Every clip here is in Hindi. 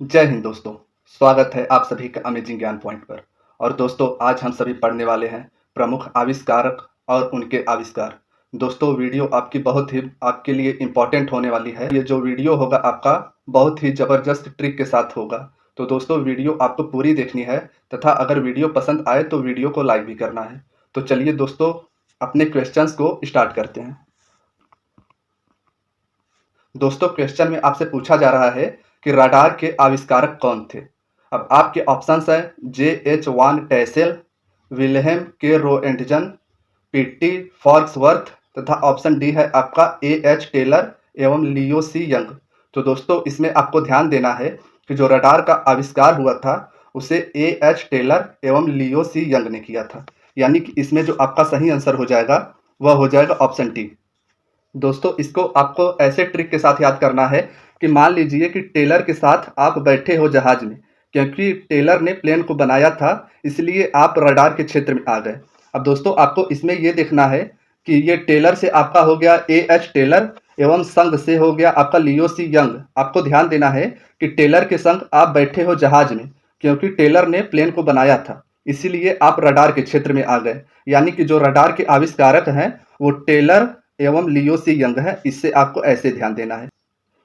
जय हिंद दोस्तों। स्वागत है आप सभी का अमेजिंग ज्ञान पॉइंट पर। और दोस्तों आज हम सभी पढ़ने वाले हैं प्रमुख आविष्कारक और उनके आविष्कार। दोस्तों वीडियो आपकी बहुत ही आपके लिए इम्पोर्टेंट होने वाली है। ये जो वीडियो होगा आपका बहुत ही ज़बरदस्त ट्रिक के साथ होगा। तो दोस्तों वीडियो आपको पूरी देखनी है तथा अगर वीडियो पसंद आए तो वीडियो को लाइक भी करना है। तो चलिए दोस्तों अपने क्वेश्चंस को स्टार्ट करते हैं। दोस्तों क्वेश्चन में आपसे पूछा जा रहा है कि रडार के आविष्कारक कौन थे। अब आपके ऑप्शंस हैं J.H. वान टेसेल, विल्हेम के रोएंटजन, पीटी फॉक्सवर्थ तथा ऑप्शन डी है आपका A.H. टेलर एवं लियो सी यंग। तो दोस्तों इसमें आपको ध्यान देना है कि जो रडार का आविष्कार हुआ था उसे A.H. टेलर एवं लियो सी यंग ने किया था। यानी कि इसमें जो आपका सही आंसर हो जाएगा वह हो जाएगा ऑप्शन डी। दोस्तों इसको आपको ऐसे ट्रिक के साथ याद करना है कि मान लीजिए कि टेलर के साथ आप बैठे हो जहाज में, क्योंकि टेलर ने प्लेन को बनाया था इसलिए आप रडार के क्षेत्र में आ गए। अब दोस्तों आपको इसमें ये देखना है कि ये टेलर से आपका हो गया A.H. टेलर एवं संग से हो गया आपका लियो सी यंग। आपको ध्यान देना है कि टेलर के संग आप बैठे हो जहाज में, क्योंकि टेलर ने प्लेन को बनाया था इसीलिए आप रडार के क्षेत्र में आ गए। यानी कि जो रडार के आविष्कारक हैं वो टेलर एवं लियो सी यंग है। इससे आपको ऐसे ध्यान देना है।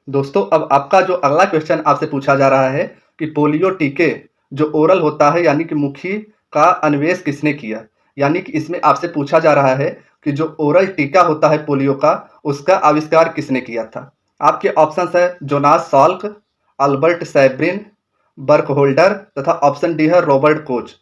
दोस्तों अब आपका जो अगला क्वेश्चन आपसे पूछा जा रहा है कि पोलियो टीके जो ओरल होता है यानी कि मुखी का अन्वेष किसने किया। यानी कि इसमें आपसे पूछा जा रहा है कि जो ओरल टीका होता है पोलियो का उसका आविष्कार किसने किया था। आपके ऑप्शंस है Jonas Salk, Albert Sabin, Burkholder तथा ऑप्शन डी है रॉबर्ट कोच।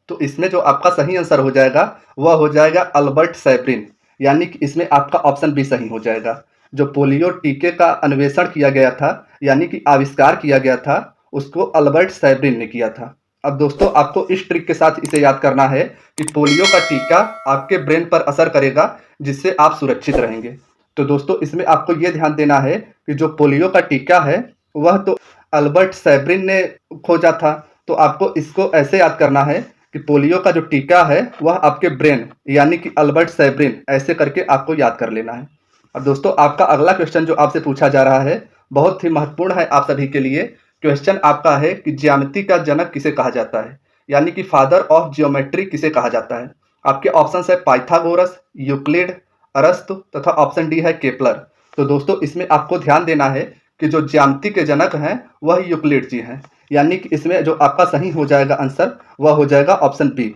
तो इसमें जो आपका सही आंसर हो जाएगा वह हो जाएगा अल्बर्ट सैब्रिन। यानी कि इसमें आपका ऑप्शन बी सही हो जाएगा। जो पोलियो टीके का अन्वेषण किया गया था यानी कि आविष्कार किया गया था उसको अल्बर्ट सैब्रिन ने किया था। अब दोस्तों आपको इस ट्रिक के साथ इसे याद करना है कि पोलियो का टीका आपके ब्रेन पर असर करेगा जिससे आप सुरक्षित रहेंगे। तो दोस्तों इसमें आपको ये ध्यान देना है कि जो पोलियो का टीका है वह तो अल्बर्ट सैब्रिन ने खोजा था। तो आपको इसको ऐसे याद करना है कि पोलियो का जो टीका है वह आपके ब्रेन यानी कि अल्बर्ट सैब्रिन ऐसे करके आपको याद कर लेना है। अब दोस्तों आपका अगला क्वेश्चन जो आपसे पूछा जा रहा है बहुत ही महत्वपूर्ण है आप सभी के लिए। क्वेश्चन आपका है कि ज्यामिति का जनक किसे कहा जाता है, यानी कि फादर ऑफ जियोमेट्री किसे कहा जाता है। आपके ऑप्शन है पाइथागोरस, यूक्लिड, अरस्तु तथा ऑप्शन डी है केपलर। तो दोस्तों इसमें आपको ध्यान देना है कि जो ज्यामिति के जनक हैं वह यूक्लिड जी हैं। यानी कि इसमें जो आपका सही हो जाएगा आंसर वह हो जाएगा ऑप्शन बी।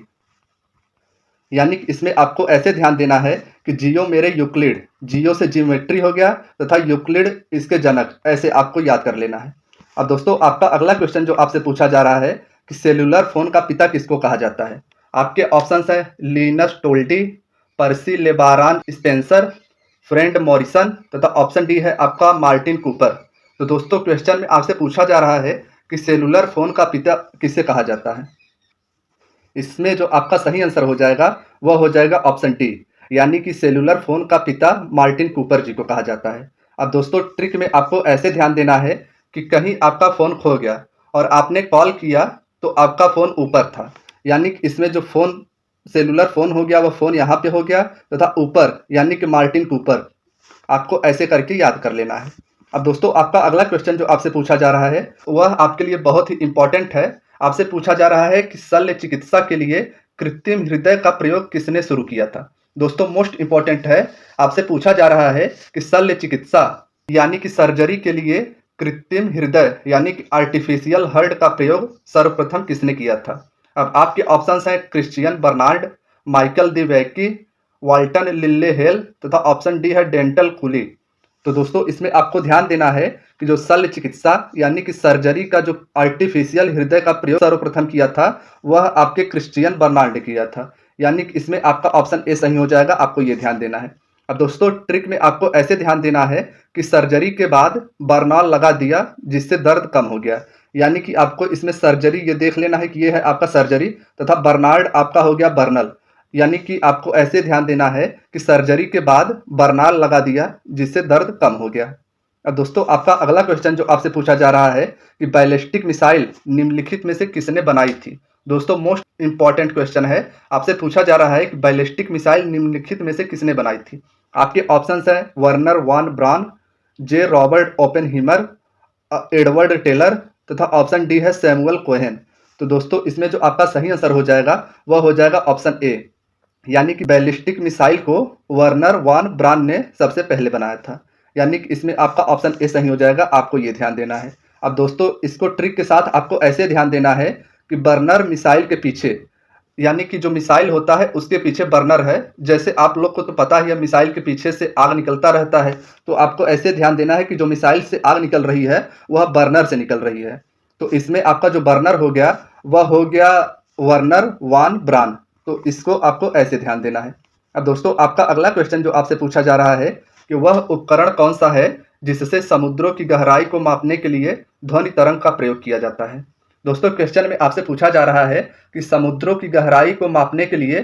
यानी कि इसमें आपको ऐसे ध्यान देना है कि जियो मेरे यूक्लिड, जियो से जियोमेट्री हो गया तथा यूक्लिड इसके जनक, ऐसे आपको याद कर लेना है। अब दोस्तों आपका अगला क्वेश्चन जो आपसे पूछा जा रहा है कि सेलुलर फोन का पिता किसको कहा जाता है। आपके ऑप्शंस है लिनस टोल्डी, पर्सी लेबारान स्पेंसर, फ्रेंड मॉरिसन तथा ऑप्शन डी है आपका मार्टिन कूपर। तो दोस्तों क्वेश्चन में आपसे पूछा जा रहा है कि सेलुलर फोन का पिता किसे कहा जाता है। इसमें जो आपका सही आंसर हो जाएगा वह हो जाएगा ऑप्शन डी, यानी कि सेलुलर फोन का पिता मार्टिन कूपर जी को कहा जाता है। अब दोस्तों ट्रिक में आपको ऐसे ध्यान देना है कि कहीं आपका फ़ोन खो गया और आपने कॉल किया तो आपका फ़ोन ऊपर था, यानी कि इसमें जो फ़ोन सेलुलर फ़ोन हो गया वह फ़ोन यहाँ पे हो गया तथा ऊपर यानी कि मार्टिन कूपर। आपको ऐसे करके याद कर लेना है। अब दोस्तों आपका अगला क्वेश्चन जो आपसे पूछा जा रहा है वह आपके लिए बहुत ही इंपॉर्टेंट है। आपसे पूछा जा रहा है कि शल्य चिकित्सा के लिए कृत्रिम हृदय का प्रयोग किसने शुरू किया था। दोस्तों मोस्ट इंपॉर्टेंट है, आपसे पूछा जा रहा है कि शल्य चिकित्सा यानी कि सर्जरी के लिए कृत्रिम हृदय यानी कि आर्टिफिशियल हार्ट का प्रयोग सर्वप्रथम किसने किया था। अब आपके ऑप्शंस हैं क्रिश्चियन बर्नार्ड, माइकल दी वैकी, वाल्टन लिल्ले हेल तथा ऑप्शन डी है डेंटल कुली। तो दोस्तों इसमें आपको ध्यान देना है कि जो शल्य चिकित्सा यानी कि सर्जरी का जो आर्टिफिशियल हृदय का प्रयोग सर्वप्रथम किया था वह आपके क्रिश्चियन बर्नार्ड ने किया था। यानी कि इसमें आपका ऑप्शन ए सही हो जाएगा। आपको ये ध्यान देना है। अब दोस्तों ट्रिक में आपको ऐसे ध्यान देना है कि सर्जरी के बाद बर्नॉल लगा दिया जिससे दर्द कम हो गया। यानी कि आपको इसमें सर्जरी ये देख लेना है कि ये है आपका सर्जरी तथा बर्नार्ड आपका हो गया बर्नल। यानी कि आपको ऐसे ध्यान देना है कि सर्जरी के बाद बर्नाल लगा दिया जिससे दर्द कम हो गया। अब दोस्तों आपका अगला क्वेश्चन जो आपसे पूछा जा रहा है कि बैलिस्टिक मिसाइल निम्नलिखित में से किसने बनाई थी। दोस्तों मोस्ट इंपॉर्टेंट क्वेश्चन है, आपसे पूछा जा रहा है कि बैलिस्टिक मिसाइल निम्नलिखित में से किसने बनाई थी। आपके ऑप्शंस हैं वर्नर वॉन ब्राउन, जे रॉबर्ट ओपेनहीमर, एडवर्ड टेलर तथा ऑप्शन डी है सैमुअल कोहेन। तो दोस्तों इसमें जो आपका सही आंसर हो जाएगा वह हो जाएगा ऑप्शन ए, यानी कि बैलिस्टिक मिसाइल को वर्नर वॉन ब्राउन ने सबसे पहले बनाया था। यानी कि इसमें आपका ऑप्शन ए सही हो जाएगा, आपको ये ध्यान देना है। अब दोस्तों इसको ट्रिक के साथ आपको ऐसे ध्यान देना है कि बर्नर मिसाइल के पीछे, यानी कि जो मिसाइल होता है उसके पीछे बर्नर है। जैसे आप लोग को तो पता ही है मिसाइल के पीछे से आग निकलता रहता है, तो आपको ऐसे ध्यान देना है कि जो मिसाइल से आग निकल रही है वह बर्नर से निकल रही है। तो इसमें आपका जो बर्नर हो गया वह हो गया वर्नर वॉन ब्राउन। तो इसको आपको ऐसे ध्यान देना है। अब दोस्तों आपका अगला क्वेश्चन जो आपसे पूछा जा रहा है कि वह उपकरण कौन सा है जिससे समुद्रों की गहराई को मापने के लिए ध्वनि तरंग का प्रयोग किया जाता है। दोस्तों क्वेश्चन में आपसे पूछा जा रहा है कि समुद्रों की गहराई को मापने के लिए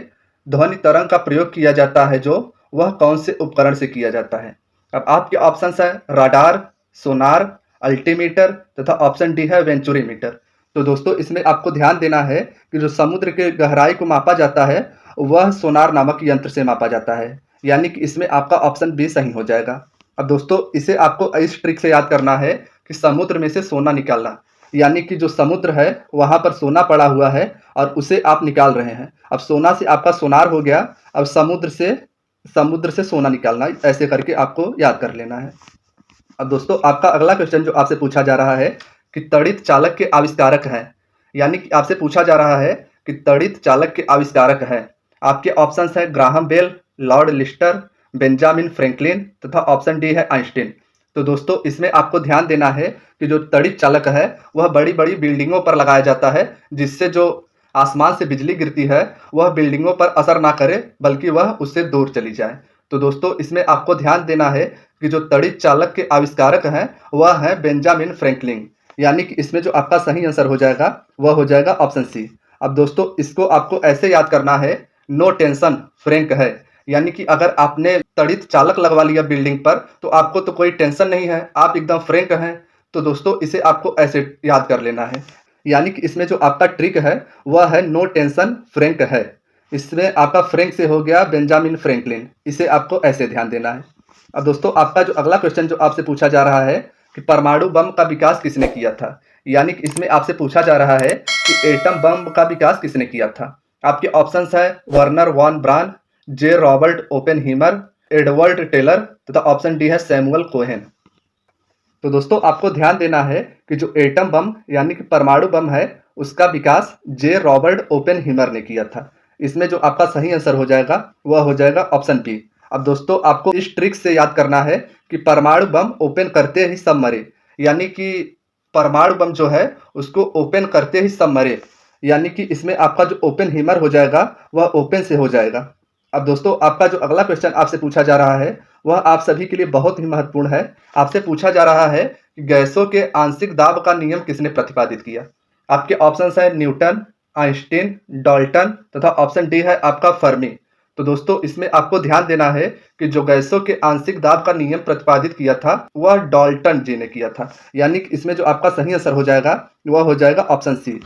ध्वनि तरंग का प्रयोग किया जाता है, जो वह कौन से उपकरण से किया जाता है। अब आपके ऑप्शंस है राडार, सोनार, अल्टीमीटर तथा ऑप्शन डी है वेंचुरीमीटर। तो दोस्तों इसमें आपको ध्यान देना है कि जो समुद्र के गहराई को मापा जाता है वह सोनार नामक यंत्र से मापा जाता है, यानी कि इसमें आपका ऑप्शन बी सही हो जाएगा। अब दोस्तों इसे आपको इस ट्रिक से याद करना है कि समुद्र में से सोना निकालना, यानी कि जो समुद्र है वहां पर सोना पड़ा हुआ है और उसे आप निकाल रहे हैं। अब सोना से आपका सोनार हो गया, अब समुद्र से सोना निकालना, ऐसे करके आपको याद कर लेना है। अब दोस्तों आपका अगला क्वेश्चन जो आपसे पूछा जा रहा है कि तड़ित चालक के आविष्कारक हैं, यानी कि आपसे पूछा जा रहा है कि तड़ित चालक के आविष्कारक हैं। आपके ऑप्शंस हैं Graham Bell, Lord Lister, Benjamin Franklin तथा ऑप्शन डी है आइंस्टीन। तो दोस्तों इसमें आपको ध्यान देना है कि जो तड़ित चालक है वह बड़ी बड़ी बिल्डिंगों पर लगाया जाता है, जिससे जो आसमान से बिजली गिरती है वह बिल्डिंगों पर असर ना करे बल्कि वह उससे दूर चली जाए। तो दोस्तों इसमें आपको ध्यान देना है कि जो तड़ित चालक के आविष्कारक हैं वह है बेंजामिन फ्रैंकलिन, यानी कि इसमें जो आपका सही आंसर हो जाएगा वह हो जाएगा ऑप्शन सी। अब दोस्तों इसको आपको ऐसे याद करना है, नो टेंशन फ्रैंक है, यानी कि अगर आपने तड़ित चालक लगवा लिया बिल्डिंग पर तो आपको तो कोई टेंशन नहीं है, आप एकदम फ्रैंक हैं। तो दोस्तों इसे आपको ऐसे याद कर लेना है, यानी कि इसमें जो आपका ट्रिक है वह है नो टेंशन फ्रैंक है। इसमें आपका फ्रैंक से हो गया बेंजामिन फ्रैंकलिन, इसे आपको ऐसे ध्यान देना है। अब दोस्तों आपका जो अगला क्वेश्चन जो आपसे पूछा जा रहा है कि परमाणु बम का विकास किसने किया था, यानी कि इसमें आपसे पूछा जा रहा है कि एटम बम का विकास किसने किया था। आपके ऑप्शंस है वर्नर वॉन ब्राउन, जे रॉबर्ट ओपेनहीमर, एडवर्ड टेलर तथा ऑप्शन डी है सैमुअल कोहेन। तो दोस्तों आपको ध्यान देना है कि जो एटम बम यानी कि परमाणु बम है उसका विकास जे रॉबर्ट ओपेनहीमर ने किया था। इसमें जो आपका सही आंसर हो जाएगा वह हो जाएगा ऑप्शन बी। अब दोस्तों आपको इस ट्रिक से याद करना है कि परमाणु बम ओपन करते ही सब मरे, यानी कि परमाणु बम जो है उसको ओपन करते ही सब मरे, यानी कि इसमें आपका जो ओपेनहीमर हो जाएगा वह ओपन से हो जाएगा। अब दोस्तों आपका जो अगला क्वेश्चन आपसे पूछा जा रहा है वह आप सभी के लिए बहुत ही महत्वपूर्ण है। आपसे पूछा जा रहा है कि गैसों के आंशिक दाब का नियम किसने प्रतिपादित किया। आपके ऑप्शंस है न्यूटन, आइंस्टीन, डाल्टन तथा ऑप्शन डी है आपका फर्मी। तो दोस्तों इसमें आपको ध्यान देना है कि जो गैसों के आंशिक दाब का नियम प्रतिपादित किया था वह डाल्टन जी ने किया था, यानी कि इसमें जो आपका सही आंसर हो जाएगा वह हो जाएगा ऑप्शन सी।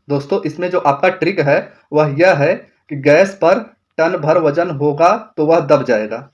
दोस्तों इसमें जो आपका ट्रिक है वह यह है कि गैस पर टन भर वजन होगा तो वह दब जाएगा,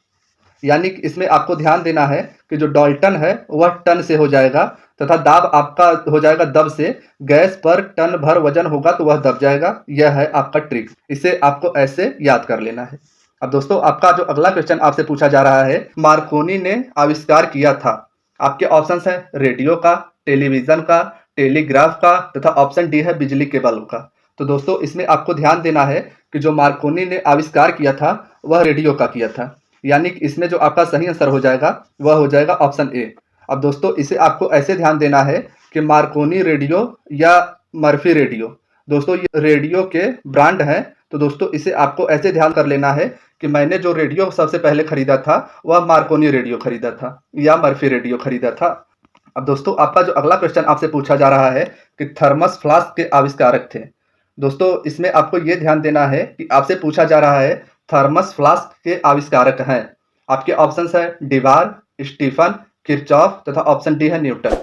यानी कि इसमें आपको ध्यान देना है कि जो डाल्टन है वह टन से हो जाएगा तथा दाब आपका हो जाएगा दब से। गैस पर टन भर वजन होगा तो वह दब जाएगा, यह है आपका ट्रिक, इसे आपको ऐसे याद कर लेना है। अब दोस्तों आपका जो अगला क्वेश्चन आपसे पूछा जा रहा है मार्कोनी ने आविष्कार किया था। आपके ऑप्शंस हैं रेडियो का, टेलीविजन का, टेलीग्राफ का तथा ऑप्शन डी है बिजली के बल्ब का। तो दोस्तों इसमें आपको ध्यान देना है कि जो मार्कोनी ने आविष्कार किया था वह रेडियो का किया था, यानी कि इसमें जो आपका सही आंसर हो जाएगा वह हो जाएगा ऑप्शन ए। अब दोस्तों इसे आपको ऐसे ध्यान देना है कि मार्कोनी रेडियो या मर्फी रेडियो, दोस्तों ये रेडियो के ब्रांड हैं। तो दोस्तों इसे आपको ऐसे ध्यान कर लेना है कि मैंने जो रेडियो सबसे पहले खरीदा था वह मार्कोनी रेडियो खरीदा था या मर्फी रेडियो खरीदा था। अब दोस्तों आपका जो अगला क्वेश्चन आपसे पूछा जा रहा है कि थर्मस फ्लास्क के आविष्कारक थे। दोस्तों इसमें आपको ये ध्यान देना है कि आपसे पूछा जा रहा है थर्मस फ्लास्क के आविष्कारक हैं। आपके ऑप्शंस है डिवार, स्टीफन, किरचॉफ तथा ऑप्शन डी है न्यूटन।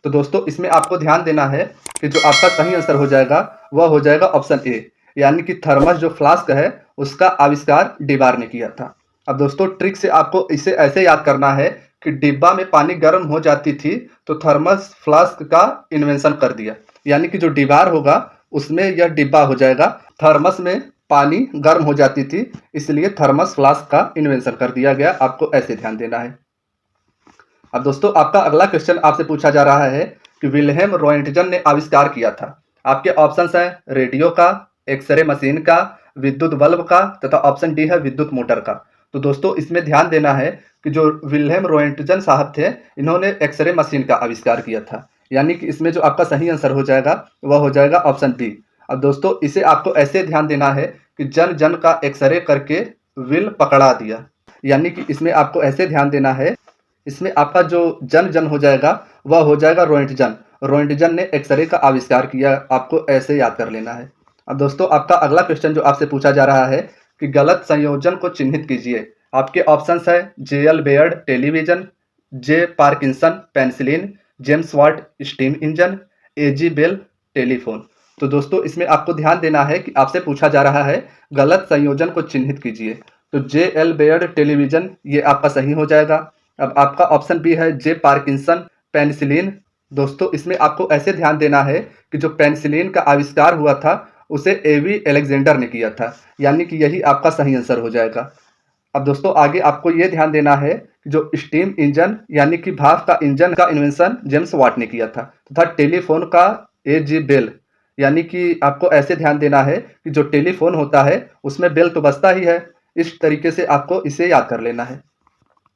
तो दोस्तों इसमें आपको ध्यान देना है कि जो आपका सही आंसर हो जाएगा वह हो जाएगा ऑप्शन ए, यानी कि थर्मस जो फ्लास्क है उसका आविष्कार डिवार ने किया था। अब दोस्तों ट्रिक से आपको इसे ऐसे याद करना है कि डिब्बा में पानी गर्म हो जाती थी तो थर्मस फ्लास्क का इन्वेंशन कर दिया। यानी कि जो दीवार होगा उसमें यह डिब्बा हो जाएगा। थर्मस में पानी गर्म हो जाती थी इसलिए थर्मस फ्लास्क का इन्वेंशन कर दिया गया। आपको ऐसे ध्यान देना है। अब दोस्तों आपका अगला क्वेश्चन आपसे पूछा जा रहा है कि विल्हेम रोएंटजन ने आविष्कार किया था। आपके ऑप्शंस हैं रेडियो का, एक्सरे मशीन का, विद्युत बल्ब का तथा ऑप्शन डी है विद्युत मोटर का। तो दोस्तों इसमें ध्यान देना है कि जो विल्हेम रोएंटजन साहब थे इन्होंने एक्सरे मशीन का आविष्कार किया था। यानी कि इसमें जो आपका सही आंसर हो जाएगा वह हो जाएगा ऑप्शन बी। अब दोस्तों इसे आपको ऐसे ध्यान देना है कि जन जन का एक्सरे करके विल पकड़ा दिया। यानी कि इसमें आपको ऐसे ध्यान देना है, इसमें आपका जो जन जन हो जाएगा वह हो जाएगा रोएंटजन। रोएंटजन ने एक्सरे का आविष्कार किया। आपको ऐसे याद कर लेना है। अब दोस्तों आपका अगला क्वेश्चन जो आपसे पूछा जा रहा है कि गलत संयोजन को चिन्हित कीजिए। आपके ऑप्शंस है J L. Baird television, J. Parkinson penicillin, James Watt steam engine, A G. Bell telephone. तो दोस्तों इसमें आपको ध्यान देना है कि आपसे पूछा जा रहा है गलत संयोजन को चिन्हित कीजिए। तो जे.एल. बेयर्ड टेलीविजन ये आपका सही हो जाएगा। अब आपका ऑप्शन बी है जे. Parkinson penicillin. दोस्तों इसमें आपको ऐसे ध्यान देना है कि जो पेनिसिलिन का आविष्कार हुआ था उसे एवी अलेक्जेंडर ने किया था। यानी कि यही आपका सही आंसर हो जाएगा। अब दोस्तों आगे आपको ये ध्यान देना है कि जो स्टीम इंजन यानी कि भाप का इंजन का इन्वेंशन जेम्स वाट ने किया था तथा टेलीफोन का ए.जी. बेल। यानी कि आपको ऐसे ध्यान देना है कि जो टेलीफोन होता है उसमें बेल तो बजता ही है। इस तरीके से आपको इसे याद कर लेना है।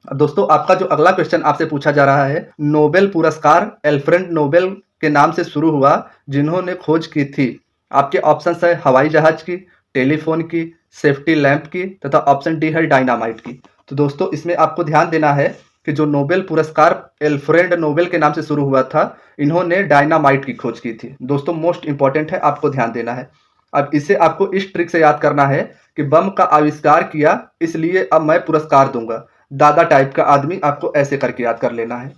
दोस्तों आपका जो अगला क्वेश्चन आपसे पूछा जा रहा है, नोबेल पुरस्कार एल्फ्रेड नोबेल के नाम से शुरू हुआ जिन्होंने खोज की थी। आपके ऑप्शंस है हवाई जहाज की, टेलीफोन की, सेफ्टी लैंप की तथा ऑप्शन डी है डायनामाइट की। तो दोस्तों इसमें आपको ध्यान देना है कि जो नोबेल पुरस्कार एल्फ्रेड नोबेल के नाम से शुरू हुआ था इन्होंने डायनामाइट की खोज की थी। दोस्तों मोस्ट इंपॉर्टेंट है, आपको ध्यान देना है। अब इसे आपको इस ट्रिक से याद करना है कि बम का आविष्कार किया इसलिए अब मैं पुरस्कार दूंगा। दादा टाइप का आदमी आपको ऐसे करके याद कर लेना है।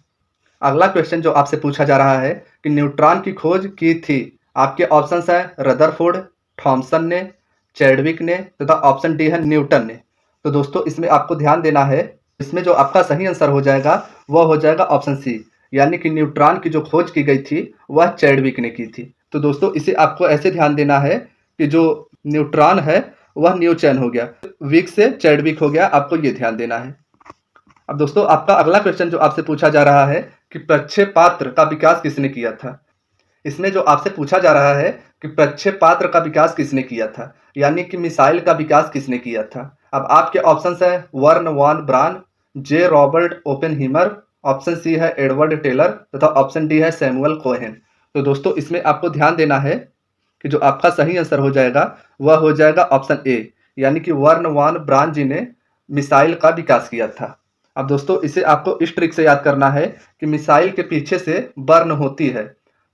अगला क्वेश्चन जो आपसे पूछा जा रहा है कि न्यूट्रॉन की खोज की थी। आपके ऑप्शंस हैं रदरफोर्ड, थॉमसन ने, चैडविक ने तथा ऑप्शन डी है न्यूटन ने। तो दोस्तों इसमें आपको ध्यान देना है, इसमें जो आपका सही आंसर हो जाएगा वह हो जाएगा ऑप्शन सी। यानी कि न्यूट्रॉन की जो खोज की गई थी वह चैडविक ने की थी। तो दोस्तों इसे आपको ऐसे ध्यान देना है कि जो न्यूट्रॉन है वह न्यूटन हो गया, विक से चैडविक हो गया। आपको ये ध्यान देना है। अब दोस्तों आपका अगला क्वेश्चन जो आपसे पूछा जा रहा है कि प्रक्षेपास्त्र का विकास किसने किया था। इसमें जो आपसे पूछा जा रहा है कि प्रक्षेपास्त्र का विकास किसने किया था, यानी कि मिसाइल का विकास किसने किया था। अब आपके ऑप्शंस है वर्न वॉन ब्रान, जे. रॉबर्ट ओपेनहीमर, ऑप्शन सी है एडवर्ड टेलर तथा ऑप्शन डी है सैमुअल कोहेन। तो दोस्तों इसमें आपको ध्यान देना है कि जो आपका सही आंसर हो जाएगा वह हो जाएगा ऑप्शन ए, यानी कि वर्न वॉन ब्रान जी ने मिसाइल का विकास किया था। अब दोस्तों इसे आपको इस ट्रिक से याद करना है कि मिसाइल के पीछे से बर्न होती है।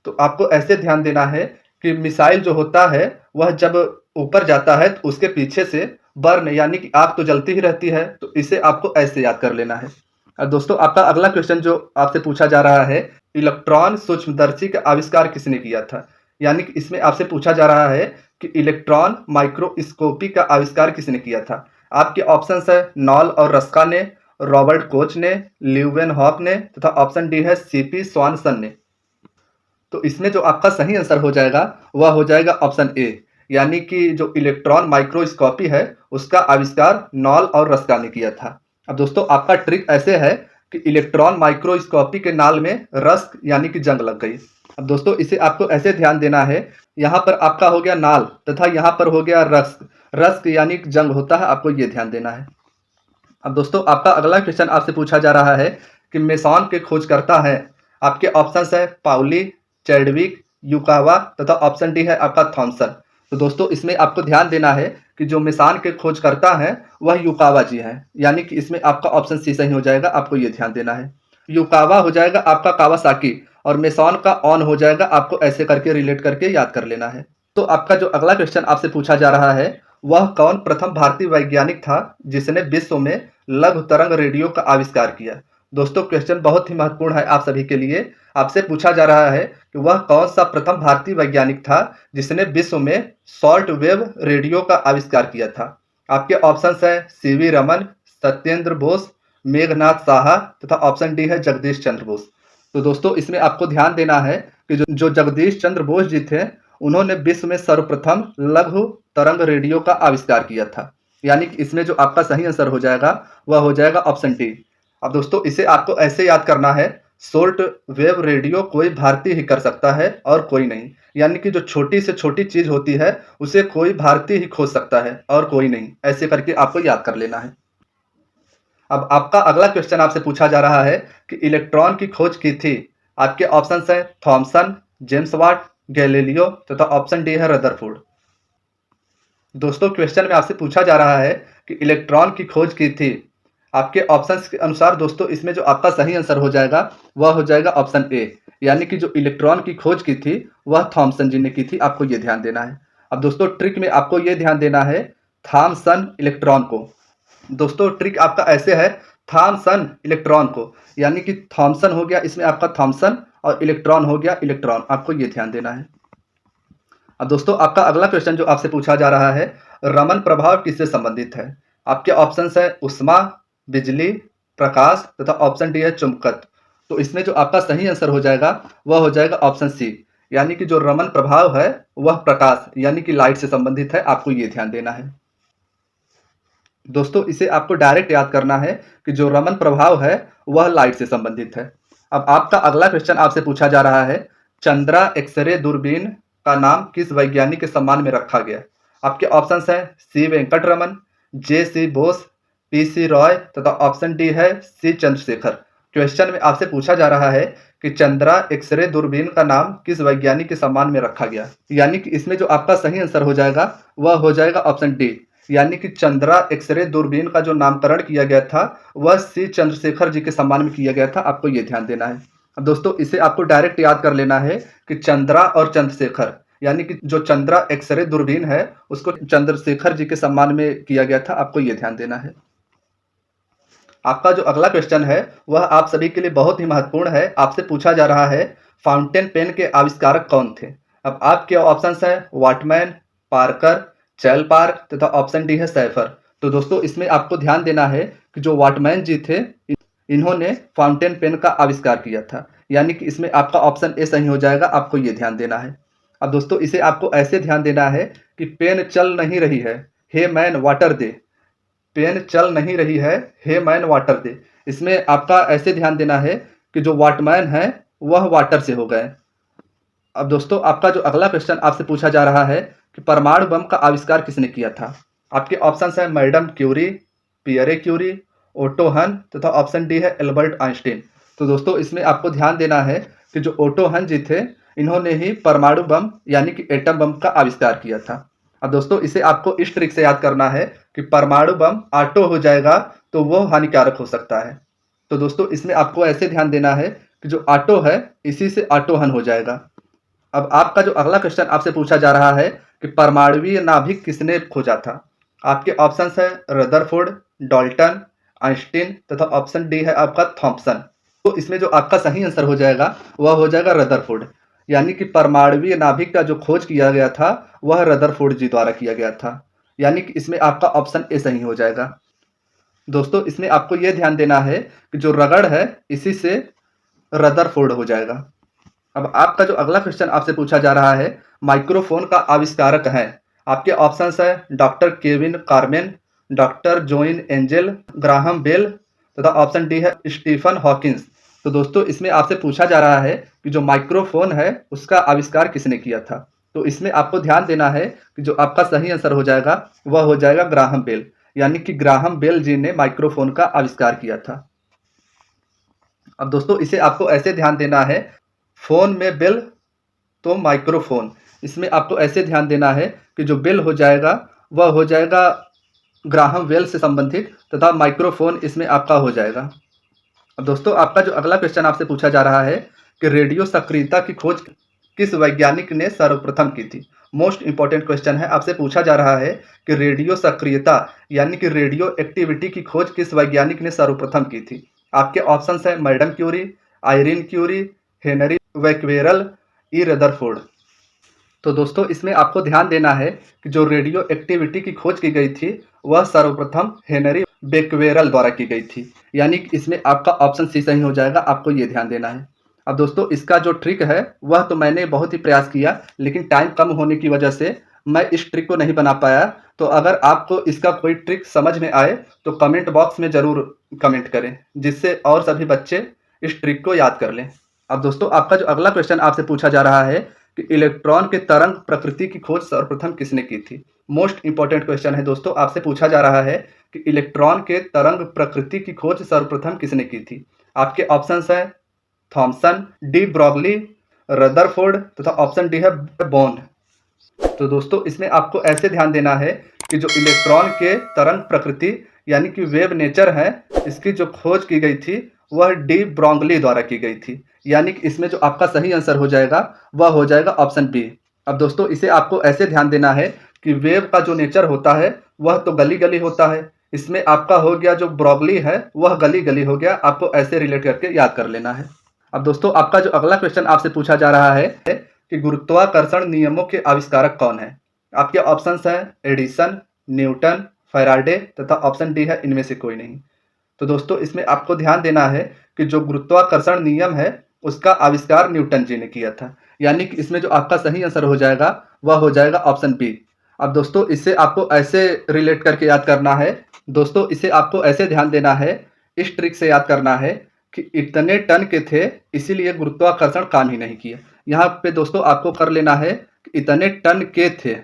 तो आपको ऐसे ध्यान देना है कि मिसाइल जो होता है वह जब ऊपर जाता है तो उसके पीछे से बर्न यानी कि आग तो जलती ही रहती है। तो इसे आपको ऐसे याद कर लेना है। अब दोस्तों आपका अगला क्वेश्चन जो आपसे पूछा जा रहा है, इलेक्ट्रॉन सूक्ष्मदर्शी का आविष्कार किसने किया था। यानी कि इसमें आपसे पूछा जा रहा है कि इलेक्ट्रॉन माइक्रोस्कोपी का आविष्कार किसने किया था। आपके ऑप्शंस है नॉल और रस्का ने, रॉबर्ट कोच ने, ल्यूवेनहॉक ने तथा ऑप्शन डी है सीपी स्वानसन ने। तो इसमें जो आपका सही आंसर हो जाएगा वह हो जाएगा ऑप्शन ए, यानी कि जो इलेक्ट्रॉन माइक्रोस्कोपी है उसका आविष्कार नॉल और रस्का ने किया था। अब दोस्तों आपका ट्रिक ऐसे है कि इलेक्ट्रॉन माइक्रोस्कोपी के नाल में रस्क यानी कि जंग लग गई। अब दोस्तों इसे आपको ऐसे ध्यान देना है, यहाँ पर आपका हो गया नाल तथा यहाँ पर हो गया रस्क। रस्क यानी कि जंग होता है, आपको ये ध्यान देना है। अब दोस्तों आपका अगला क्वेश्चन आपसे पूछा जा रहा है कि मेसॉन के खोजकर्ता है। आपके ऑप्शंस है पाउली, चैडविक, युकावा तथा ऑप्शन डी है आपका थॉमसन। तो दोस्तों इसमें आपको ध्यान देना है कि जो मेसॉन के खोजकर्ता हैं वह युकावा जी हैं। यानी कि इसमें आपका ऑप्शन सी सही हो जाएगा। आपको ये ध्यान देना है, युकावा हो जाएगा आपका कावासाकी और मेसॉन का ऑन हो जाएगा। आपको ऐसे करके रिलेट करके याद कर लेना है। तो आपका जो अगला क्वेश्चन आपसे पूछा जा रहा है वह कौन प्रथम भारतीय वैज्ञानिक था जिसने विश्व में लघु तरंग रेडियो का आविष्कार किया। दोस्तों क्वेश्चन बहुत ही महत्वपूर्ण है आप सभी के लिए। आपसे पूछा जा रहा है कि वह कौन सा प्रथम भारतीय वैज्ञानिक था जिसने विश्व में शॉर्ट वेव रेडियो का आविष्कार किया था। आपके ऑप्शंस हैं सीवी रमन, सत्येंद्र बोस, मेघनाथ साहा तथा ऑप्शन डी है जगदीश चंद्र बोस। तो दोस्तों इसमें आपको ध्यान देना है कि जो जगदीश चंद्र बोस जी थे, उन्होंने विश्व में सर्वप्रथम लघु तरंग रेडियो का आविष्कार किया था। यानी कि इसमें जो आपका सही आंसर हो जाएगा वह हो जाएगा ऑप्शन डी। अब दोस्तों इसे आपको ऐसे याद करना है, शॉर्ट वेव रेडियो कोई भारतीय ही कर सकता है और कोई नहीं। यानी कि जो छोटी से छोटी चीज होती है उसे कोई भारतीय ही खोज सकता है और कोई नहीं, ऐसे करके आपको याद कर लेना है। अब आपका अगला क्वेश्चन आपसे पूछा जा रहा है कि इलेक्ट्रॉन की खोज की थी। आपके ऑप्शंस हैं थॉमसन, जेम्स वाट, गैलीलियो तथा ऑप्शन डी है रदरफोर्ड। दोस्तों क्वेश्चन में आपसे पूछा जा रहा है कि इलेक्ट्रॉन की खोज की थी। आपके ऑप्शंस के अनुसार दोस्तों इसमें जो आपका सही आंसर हो जाएगा वह हो जाएगा ऑप्शन ए। यानी कि जो इलेक्ट्रॉन की खोज की थी वह थॉमसन जी ने की थी। आपको ये ध्यान देना है। अब दोस्तों ट्रिक में आपको ये ध्यान देना है थॉमसन इलेक्ट्रॉन को। दोस्तों ट्रिक आपका ऐसे है, थॉमसन इलेक्ट्रॉन को, यानी कि थॉमसन हो गया इसमें आपका थॉमसन और इलेक्ट्रॉन हो गया इलेक्ट्रॉन। आपको ये ध्यान देना है। अब दोस्तों आपका अगला क्वेश्चन जो आपसे पूछा जा रहा है, रमन प्रभाव किससे संबंधित है। आपके ऑप्शंस है उष्मा, बिजली, प्रकाश तथा ऑप्शन डी है चुंबकत्व। तो इसमें जो आपका सही आंसर हो जाएगा वह हो जाएगा ऑप्शन सी। यानी कि जो रमन प्रभाव है वह प्रकाश यानी कि लाइट से संबंधित है। आपको ये ध्यान देना है। दोस्तों इसे आपको डायरेक्ट याद करना है कि जो रमन प्रभाव है वह लाइट से संबंधित है। अब आपका अगला क्वेश्चन आपसे पूछा जा रहा है, चंद्रा एक्सरे दूरबीन का नाम किस वैज्ञानिक के सम्मान में रखा गया। आपके ऑप्शंस हैं सी वेंकटरमन, जे सी बोस, पी सी रॉय तथा ऑप्शन डी है सी चंद्रशेखर। क्वेश्चन में आपसे पूछा जा रहा है कि चंद्रा एक्सरे दूरबीन का नाम किस वैज्ञानिक के सम्मान में रखा गया। यानी कि इसमें जो आपका सही आंसर हो जाएगा वह हो जाएगा ऑप्शन डी। यानी कि चंद्रा एक्सरे दूरबीन का जो नामकरण किया गया था वह सी चंद्रशेखर जी के सम्मान में किया गया था। आपको ये ध्यान देना है। अब दोस्तों इसे आपको डायरेक्ट याद कर लेना है कि चंद्रा और चंद्रशेखर, यानी कि जो चंद्रा एक्सरे दूरबीन है उसको चंद्रशेखर जी के सम्मान में किया गया था। आपको ये ध्यान देना है। आपका जो अगला क्वेश्चन है वह आप सभी के लिए बहुत ही महत्वपूर्ण है। आपसे पूछा जा रहा है फाउंटेन पेन के आविष्कारक कौन थे। अब आपके ऑप्शंस हैं वाटमैन, पार्कर, चैल पार्क तथा ऑप्शन डी है सैफर। तो दोस्तों इसमें आपको ध्यान देना है कि जो वाटमैन जी थे इन्होंने फाउंटेन पेन का आविष्कार किया था। यानी कि इसमें आपका ऑप्शन ए सही हो जाएगा। आपको ये ध्यान देना है। अब दोस्तों इसे आपको ऐसे ध्यान देना है कि पेन चल नहीं रही है, हे मैन वाटर दे। पेन चल नहीं रही है, हे मैन वाटर दे। इसमें आपका ऐसे ध्यान देना है कि जो वाटमैन है वह वाटर से हो गए। अब दोस्तों आपका जो अगला क्वेश्चन आपसे पूछा जा रहा है कि परमाणु बम का आविष्कार किसने किया था। आपके ऑप्शंस हैं madam Curie, Pierre Curie, Otto Hahn तथा ऑप्शन डी है एल्बर्ट आइंस्टीन। तो दोस्तों इसमें आपको ध्यान देना है कि जो ओटो हन जी थे इन्होंने ही परमाणु बम यानी कि एटम बम का आविष्कार किया था। अब दोस्तों इसे आपको इस ट्रिक से याद करना है कि परमाणु बम ऑटो हो जाएगा तो वो हानिकारक हो सकता है। तो दोस्तों इसमें आपको ऐसे ध्यान देना है कि जो ऑटो है इसी से ऑटोहन हो जाएगा। अब आपका जो अगला क्वेश्चन आपसे पूछा जा रहा है कि परमाणुवीय नाभिक किसने खोजा था। आपके ऑप्शंस है रदरफोर्ड, डाल्टन, आइंस्टीन तथा ऑप्शन डी है आपका थॉम्पसन। तो इसमें जो आपका सही आंसर हो जाएगा वह हो जाएगा रदरफोर्ड। यानी कि परमाणुवीय नाभिक का जो खोज किया गया था वह रदरफोर्ड जी द्वारा किया गया था। यानी कि इसमें आपका ऑप्शन ए सही हो जाएगा। दोस्तों इसमें आपको यह ध्यान देना है कि जो रगड़ है इसी से रदरफोर्ड हो जाएगा। अब आपका जो अगला क्वेश्चन आपसे पूछा जा रहा है, माइक्रोफोन का आविष्कारक है। आपके ऑप्शंस है डॉक्टर केविन कार्मेन, डॉक्टर जोइन एंजल, ग्राहम बेल तथा ऑप्शन डी है स्टीफन हॉकिंस। तो दोस्तों इसमें आपसे पूछा जा रहा है कि जो माइक्रोफोन है उसका आविष्कार किसने किया था। तो इसमें आपको ध्यान देना है कि जो आपका सही आंसर हो जाएगा वह हो जाएगा ग्राहम बेल। यानी कि ग्राहम बेल जी ने माइक्रोफोन का आविष्कार किया था। अब दोस्तों इसे आपको ऐसे ध्यान देना है, फोन में बेल तो माइक्रोफोन। इसमें आपको ऐसे ध्यान देना है कि जो बेल हो जाएगा वह हो जाएगा ग्राहम बेल से संबंधित तथा माइक्रोफोन इसमें आपका हो जाएगा। अब दोस्तों आपका जो अगला क्वेश्चन आपसे पूछा जा रहा है कि रेडियो सक्रियता की खोज किस वैज्ञानिक ने सर्वप्रथम की थी। मोस्ट इंपॉर्टेंट क्वेश्चन है। आपसे पूछा जा रहा है कि रेडियो सक्रियता यानी कि रेडियो एक्टिविटी की खोज किस वैज्ञानिक ने सर्वप्रथम की थी। आपके ऑप्शंस हैं madam Curie, Irene Curie, Henri Becquerel, E Rutherford. तो दोस्तों इसमें आपको ध्यान देना है कि जो रेडियो एक्टिविटी की खोज की गई थी वह सर्वप्रथम हेनरी बेक्वेरल द्वारा की गई थी। यानी कि इसमें आपका ऑप्शन सी सही हो जाएगा, आपको ये ध्यान देना है। अब दोस्तों इसका जो ट्रिक है वह तो मैंने बहुत ही प्रयास किया, लेकिन टाइम कम होने की वजह से मैं इस ट्रिक को नहीं बना पाया। तो अगर आपको इसका कोई ट्रिक समझ में आए तो कमेंट बॉक्स में ज़रूर कमेंट करें, जिससे और सभी बच्चे इस ट्रिक को याद कर लें। अब दोस्तों आपका जो अगला क्वेश्चन आपसे पूछा जा रहा है कि इलेक्ट्रॉन के तरंग प्रकृति की खोज सर्वप्रथम किसने की थी। मोस्ट इंपॉर्टेंट क्वेश्चन है दोस्तों, आपसे पूछा जा रहा है कि इलेक्ट्रॉन के तरंग प्रकृति की खोज सर्वप्रथम किसने की थी। आपके ऑप्शंस हैं थॉमसन, डी ब्रॉगली, रदरफोर्ड तथा ऑप्शन डी है बोन। तो दोस्तों इसमें आपको ऐसे ध्यान देना है कि जो इलेक्ट्रॉन के तरंग प्रकृति यानी कि वेव नेचर है, इसकी जो खोज की गई थी वह डी ब्रॉगली द्वारा की गई थी। यानी कि इसमें जो आपका सही आंसर हो जाएगा वह हो जाएगा ऑप्शन बी। अब दोस्तों इसे आपको ऐसे ध्यान देना है कि वेव का जो नेचर होता है वह तो गली गली होता है। इसमें आपका हो गया जो ब्रॉगली है वह गली गली हो गया, आपको ऐसे रिलेट करके याद कर लेना है। अब दोस्तों आपका जो अगला क्वेश्चन आपसे पूछा जा रहा है कि गुरुत्वाकर्षण नियमों के आविष्कारक कौन है। आपके ऑप्शंस हैं एडिसन, न्यूटन, फैराडे तथा ऑप्शन डी है इनमें से कोई नहीं। तो दोस्तों इसमें आपको ध्यान देना है कि जो गुरुत्वाकर्षण नियम है उसका आविष्कार न्यूटन जी ने किया था। यानी कि इसमें जो आपका सही आंसर हो जाएगा वह हो जाएगा ऑप्शन बी। अब दोस्तों इससे आपको ऐसे रिलेट करके याद करना है, दोस्तों इसे आपको ऐसे ध्यान देना है, इस ट्रिक से याद करना है कि इतने टन के थे इसीलिए गुरुत्वाकर्षण काम ही नहीं किया। यहाँ पे दोस्तों आपको कर लेना है कि इतने टन के थे,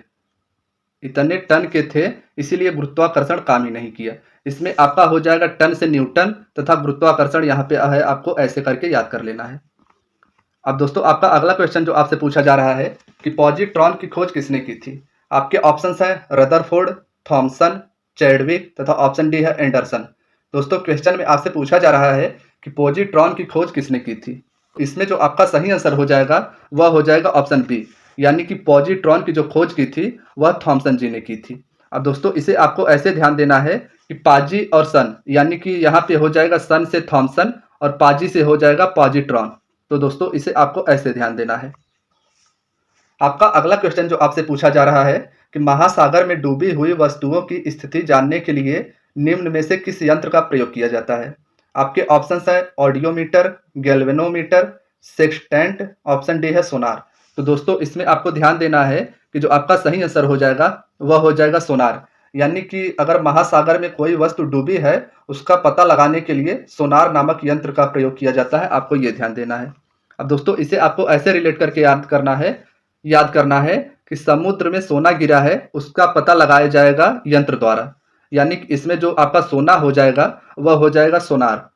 इतने टन के थे इसीलिए गुरुत्वाकर्षण काम ही नहीं किया। इसमें आपका हो जाएगा टन से न्यूटन तथा गुरुत्वाकर्षण यहाँ पे है, आपको ऐसे करके याद कर लेना है। अब दोस्तों आपका अगला क्वेश्चन जो आपसे पूछा जा रहा है कि पॉजिट्रॉन की खोज किसने की थी। आपके ऑप्शंस हैं रदरफोर्ड, थॉमसन, चैडविक तथा ऑप्शन डी है एंडरसन। दोस्तों क्वेश्चन में आपसे पूछा जा रहा है कि पॉजिट्रॉन की खोज किसने की थी। इसमें जो आपका सही आंसर हो जाएगा वह हो जाएगा ऑप्शन बी। यानी कि पॉजिट्रॉन की जो खोज की थी वह थॉमसन जी ने की थी। अब दोस्तों इसे आपको ऐसे ध्यान देना है कि पाजी और सन, यानी कि यहाँ पे हो जाएगा सन से थॉमसन और पाजी से हो जाएगा पॉजिट्रॉन। तो दोस्तों इसे आपको ऐसे ध्यान देना है। आपका अगला क्वेश्चन जो आपसे पूछा जा रहा है कि महासागर में डूबी हुई वस्तुओं की स्थिति जानने के लिए निम्न में से किस यंत्र का प्रयोग किया जाता है। आपके ऑप्शंस हैं audiometer, galvanometer, sextant, option D है सोनार। तो दोस्तों इसमें आपको ध्यान देना है कि जो आपका सही आंसर हो जाएगा वह हो जाएगा सोनार। यानी कि अगर महासागर में कोई वस्तु डूबी है उसका पता लगाने के लिए सोनार नामक यंत्र का प्रयोग किया जाता है, आपको ये ध्यान देना है। अब दोस्तों इसे आपको ऐसे रिलेट करके याद करना है कि समुद्र में सोना गिरा है उसका पता लगाया जाएगा यंत्र द्वारा। यानी कि इसमें जो आपका सोना हो जाएगा वह हो जाएगा सोनार।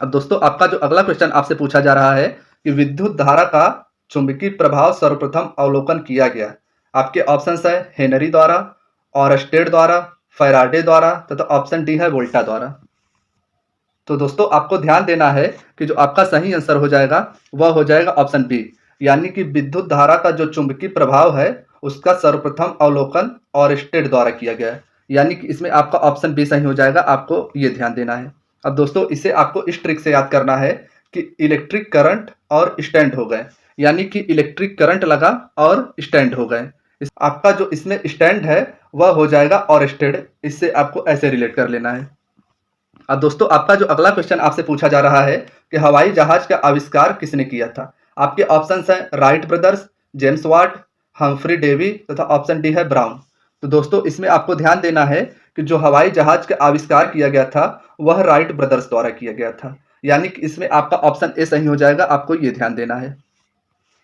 अब दोस्तों आपका जो अगला क्वेश्चन आपसे पूछा जा रहा है कि विद्युत धारा का चुंबकीय प्रभाव सर्वप्रथम अवलोकन किया गया। आपके ऑप्शंस है हेनरी द्वारा, ऑरस्टेड द्वारा, फैराडे द्वारा तथा ऑप्शन डी है वोल्टा द्वारा। तो दोस्तों आपको ध्यान देना है कि जो आपका सही आंसर हो जाएगा वह हो जाएगा ऑप्शन बी। यानी कि विद्युत धारा का जो चुंबकीय प्रभाव है उसका सर्वप्रथम अवलोकन ऑरस्टेड द्वारा किया गया है। यानी कि इसमें आपका ऑप्शन बी सही हो जाएगा, आपको ये ध्यान देना है। अब दोस्तों इसे आपको इस ट्रिक से याद करना है कि इलेक्ट्रिक करंट और स्टैंड हो गए, यानी कि इलेक्ट्रिक करंट लगा और स्टैंड हो गए। आपका जो इसमें स्टैंड है वह हो जाएगा ऑरस्टेड। इससे आपको ऐसे रिलेट कर लेना है। अब दोस्तों आपका जो अगला क्वेश्चन आपसे पूछा जा रहा है कि हवाई जहाज का आविष्कार किसने किया था। आपके ऑप्शंस हैं Wright Brothers, James Watt, Humphry Davy तथा ऑप्शन डी है ब्राउन। तो दोस्तों इसमें आपको ध्यान देना है कि जो हवाई जहाज का आविष्कार किया गया था वह राइट ब्रदर्स द्वारा किया गया था। यानी कि इसमें आपका ऑप्शन ए सही हो जाएगा, आपको ये ध्यान देना है।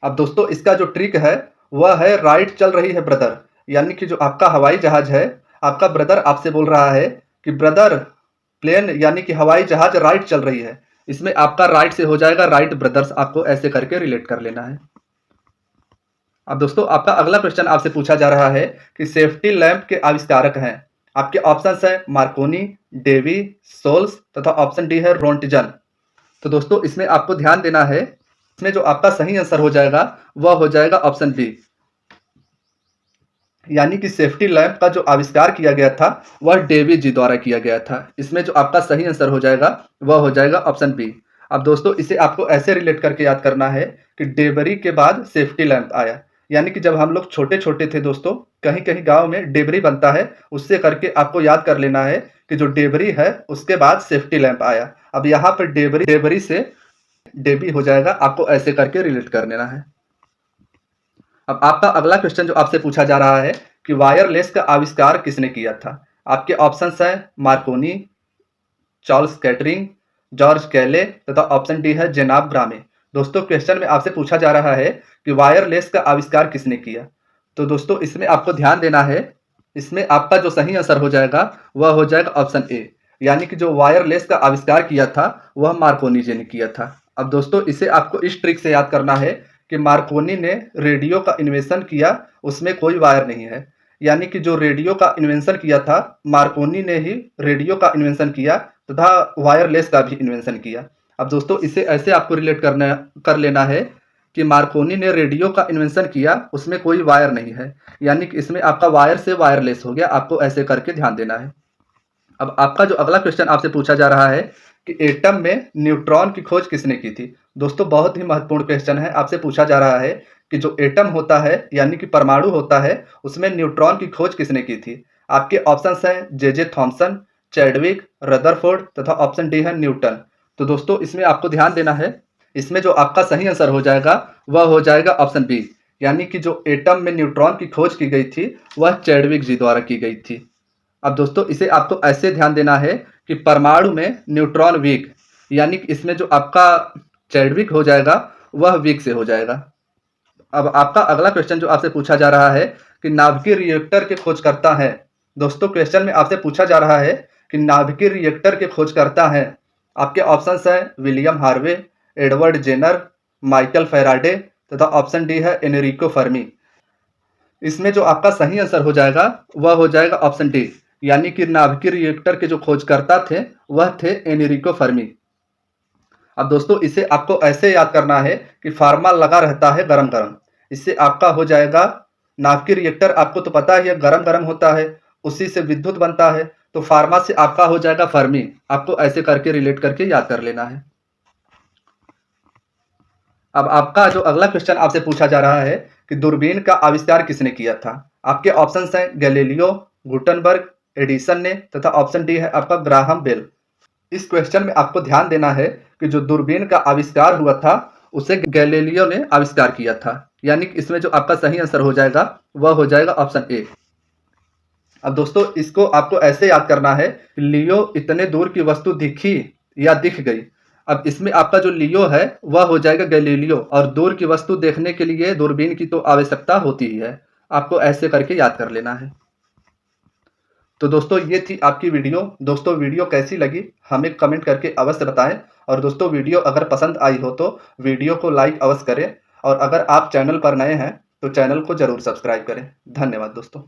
अब दोस्तों इसका जो ट्रिक है वह है राइट चल रही है ब्रदर। यानी कि जो आपका हवाई जहाज है, आपका ब्रदर आपसे बोल रहा है कि ब्रदर प्लेन यानी कि हवाई जहाज राइट चल रही है। इसमें आपका राइट से हो जाएगा राइट ब्रदर्स, आपको ऐसे करके रिलेट कर लेना है। अब दोस्तों आपका अगला क्वेश्चन आपसे पूछा जा रहा है कि सेफ्टी लैंप के आविष्कारक हैं। आपके ऑप्शंस हैं मार्कोनी, डेवी, सोल्स तथा ऑप्शन डी है रोंटजन। तो दोस्तों इसमें आपको ध्यान देना है, इसमें जो आपका सही आंसर हो जाएगा वह हो जाएगा ऑप्शन बी। यानी कि सेफ्टी लैंप का जो आविष्कार किया गया था वह डेवी जी द्वारा किया गया था। इसमें जो आपका सही आंसर हो जाएगा वह हो जाएगा ऑप्शन बी। अब दोस्तों इसे आपको ऐसे रिलेट करके याद करना है कि डेबरी के बाद सेफ्टी लैंप आया। यानी कि जब हम लोग छोटे-छोटे थे दोस्तों, कहीं-कहीं गाँव में डेबरी बनता है, उससे करके आपको याद कर लेना है कि जो डेबरी है, उसके बाद सेफ्टी लैंप आया। अब यहाँ पे डेबरी से डेबी हो जाएगा, आपको ऐसे करके रिलेट कर लेना है। अब आपका अगला क्वेश्चन जो आपसे पूछा जा रहा है कि वायरलेस का आविष्कार किसने किया था? आपके ऑप्शंस हैं मार्कोनी, चार्ल्स कैटरिंग, जॉर्ज कैले तथा ऑप्शन डी है जेनाब ग्रामे। दोस्तों क्वेश्चन में आपसे पूछा जा रहा है कि वायरलेस का आविष्कार किसने किया? तो दोस्तों इसमें आपको ध्यान देना है, इसमें आपका जो सही आंसर हो जाएगा वह हो जाएगा ऑप्शन ए, यानी कि जो वायरलेस का आविष्कार किया था वह मार्कोनी जी ने किया था। अब दोस्तों इसे आपको इस ट्रिक से याद करना है कि मार्कोनी ने रेडियो का इन्वेंशन किया, उसमें कोई वायर नहीं है। यानी कि जो रेडियो का इन्वेंशन किया था, मार्कोनी ने ही रेडियो का इन्वेंशन किया तथा वायरलेस का भी इन्वेंशन किया। अब दोस्तों इसे ऐसे आपको रिलेट कर लेना है कि मार्कोनी ने रेडियो का इन्वेंशन किया, उसमें कोई वायर नहीं है, यानी कि इसमें आपका वायर से वायरलेस हो गया, आपको ऐसे करके ध्यान देना है। अब आपका जो अगला क्वेश्चन आपसे पूछा जा रहा है कि एटम में न्यूट्रॉन की खोज किसने की थी? दोस्तों बहुत ही महत्वपूर्ण क्वेश्चन है, आपसे पूछा जा रहा है कि जो एटम होता है यानी कि परमाणु होता है, उसमें न्यूट्रॉन की खोज किसने की थी? आपके ऑप्शंस हैं जे थॉमसन, चैडविक, रदरफोर्ड तथा ऑप्शन डी है न्यूटन। तो दोस्तों इसमें आपको ध्यान देना है, इसमें जो आपका सही आंसर हो जाएगा वह हो जाएगा ऑप्शन बी, यानी कि जो एटम में न्यूट्रॉन की खोज की गई थी वह चैडविक जी द्वारा की गई थी। अब दोस्तों इसे आपको ऐसे ध्यान देना है कि परमाणु में न्यूट्रॉन वीक, यानी कि इसमें जो आपका चैडविक हो जाएगा वह वीक से हो जाएगा। अब आपका अगला क्वेश्चन जो आपसे पूछा जा रहा है कि नाभिकीय रिएक्टर के खोजकर्ता हैं। दोस्तों क्वेश्चन में आपसे पूछा जा रहा है कि नाभिकीय रिएक्टर के खोजकर्ता हैं। आपके ऑप्शंस हैं William Harvey, Edward Jenner, Michael Faraday तथा ऑप्शन डी है एनरिको फर्मी। इसमें जो आपका सही आंसर हो जाएगा वह हो जाएगा ऑप्शन डी, यानी कि नाभिकीय रिएक्टर के जो खोजकर्ता थे वह थे एनरिको फर्मी। अब दोस्तों इसे आपको ऐसे याद करना है कि फार्मा लगा रहता है गरम गरम, इससे आपका हो जाएगा नाभिकीय रिएक्टर, आपको तो पता ही है गरम गरम होता है, उसी से विद्युत बनता है, तो फार्मा से आपका हो जाएगा फर्मी। आपको ऐसे करके रिलेट करके याद कर लेना है। अब आपका जो अगला क्वेश्चन आपसे पूछा जा रहा है कि दूरबीन का आविष्कार किसने किया था? आपके ऑप्शंस हैं गैलीलियो, गुटनबर्ग, एडिसन ने तथा ऑप्शन डी है आपका ग्राहम बेल। इस क्वेश्चन में आपको ध्यान देना है कि जो दूरबीन का आविष्कार हुआ था उसे गैलीलियो ने आविष्कार किया था, यानी कि इसमें जो आपका सही आंसर हो जाएगा वह हो जाएगा ऑप्शन ए। अब दोस्तों इसको आपको ऐसे याद करना है कि लियो इतने दूर की वस्तु दिखी या दिख गई। अब इसमें आपका जो लियो है वह हो जाएगा गैलीलियो, और दूर की वस्तु देखने के लिए दूरबीन की तो आवश्यकता होती ही है, आपको ऐसे करके याद कर लेना है। तो दोस्तों ये थी आपकी वीडियो। दोस्तों वीडियो कैसी लगी हमें कमेंट करके अवश्य बताएं, और दोस्तों वीडियो अगर पसंद आई हो तो वीडियो को लाइक अवश्य करें, और अगर आप चैनल पर नए हैं तो चैनल को जरूर सब्सक्राइब करें। धन्यवाद दोस्तों।